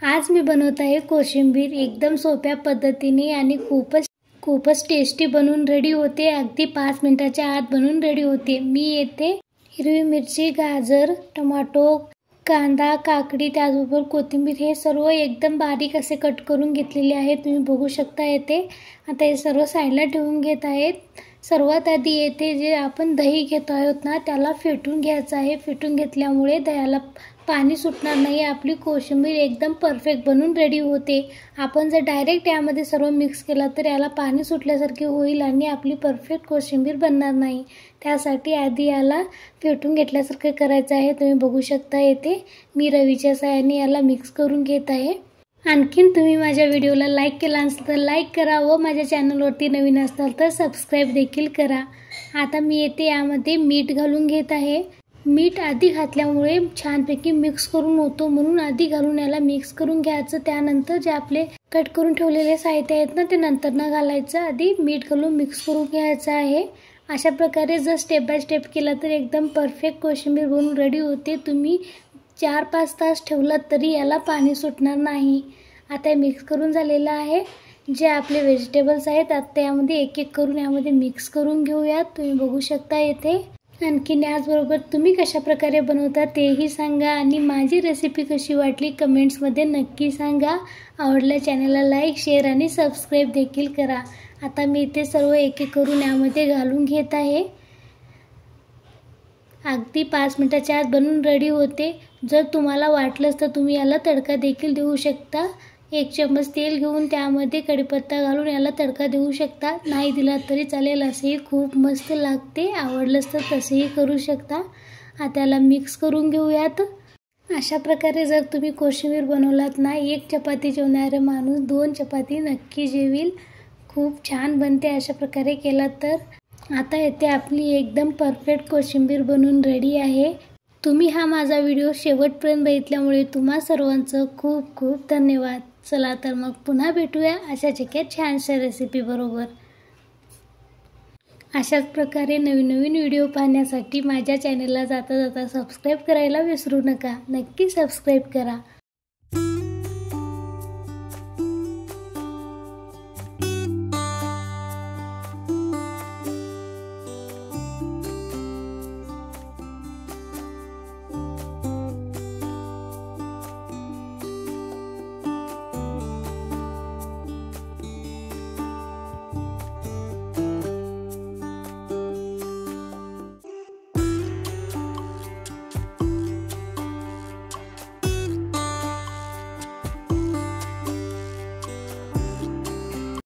आज मी बनवत आहे कोशिंबीर एकदम सोप्या पद्धतीने आणि खूपच टेस्टी बनून रेडी होते। अगदी 5 मिनिटाच्या आत बनून रेडी होते। मी येथे हिरवी मिरची, गाजर, टोमॅटो, कांदा, काकडी, त्याचबरोबर कोथिंबीर हे सर्व एकदम बारीक असे कट करून घेतलेले आहे। तुम्ही बघू शकता येथे। आता हे सर्व साईडला ठेवून घेत आहेत। सर्वात आधी येथे जे आपण दही घेत आहोत ना त्याला फेटून घ्यायचं आहे। फेटून घेतल्यामुळे दह्याला पाणी सुटणार नाही। आपली कोशिंबीर एकदम परफेक्ट बनून रेडी होते। आपण जर डायरेक्ट यामध्ये सर्व मिक्स केला तर याला पाणी सुटल्यासारखे होईल आणि आपली परफेक्ट कोशिंबीर बनणार नाही। त्यासाठी आधी याला फेटून घेतल्यासारखे करायचं आहे। तुम्ही बघू शकता येथे मी रवीच्या साहाय्याने याला मिक्स करून घेत आहे। आणखीन तुम्ही माझ्या व्हिडिओला लाईक केला असेल तर लाईक करा व माझ्या चॅनलवरती नवीन असाल तर सबस्क्राइब देखील करा। आता मी येथे यामध्ये मीठ घालून घेत आहे। मीठ आधी घातल्यामुळे छानपैकी मिक्स करून होतो, म्हणून आधी घालून याला मिक्स करून घ्यायचं। त्यानंतर जे आपले कट करून ठेवलेले साहित्य आहेत ना ते नंतर न घालायचं, आधी मीठ घालून मिक्स करून घ्यायचं आहे। अशा प्रकारे जर स्टेप बाय स्टेप केला तर एकदम परफेक्ट कोशिंबीर बनून रेडी होते। तुम्ही 4-5 तास ठेवलात तरी याला पाणी सुटणार नाही। आता मिक्स करून झालेलं आहे। जे आपले व्हेजिटेबल्स आहेत आता यामध्ये एक एक करून यामध्ये मिक्स करून घेऊयात। तुम्ही बघू शकता येथे। आणखी याचबरोबर तुम्ही कशा प्रकारे बनवता तेही सांगा आणि माझी रेसिपी कशी वाटली कमेंट्समध्ये नक्की सांगा। आवडल्या चॅनलला लाईक, शेअर आणि सबस्क्राइब देखील करा। आता मी इथे सर्व एक एक करून यामध्ये घालून घेत आहे। अगदी 5 मिनिटाच्या आत बनवून रेडी होते। जर तुम्हाला वाटलंच तर तुम्ही याला तडका देखील देऊ शकता। 1 चम्मच तेल घेऊन त्यामध्ये कढीपत्ता घालून याला तडका देऊ शकता, नाही दिला तरी चालेल। असेही खूप मस्त लागते। आवडलंच तर तसेही करू शकता। आता याला मिक्स करून घेऊयात। अशा प्रकारे जर तुम्ही कोशिंबीर बनवलात ना 1 चपाती जेवणारे माणूस 2 चपाती नक्की जेवील। खूप छान बनते अशा प्रकारे केला तर। आता येथे आपली एकदम परफेक्ट कोशिंबीर बनून रेडी आहे। तुम्ही हा माझा व्हिडिओ शेवटपर्यंत बघितल्यामुळे तुम्हा सर्वांचं खूप खूप धन्यवाद। चला तर मग पुन्हा भेटूया अशाच एका छानशा रेसिपी बरोबर। अशाच प्रकारे नवीन व्हिडिओ पाहण्यासाठी माझ्या चॅनलला जाता जाता सबस्क्राइब करायला विसरू नका। नक्की सबस्क्राइब करा।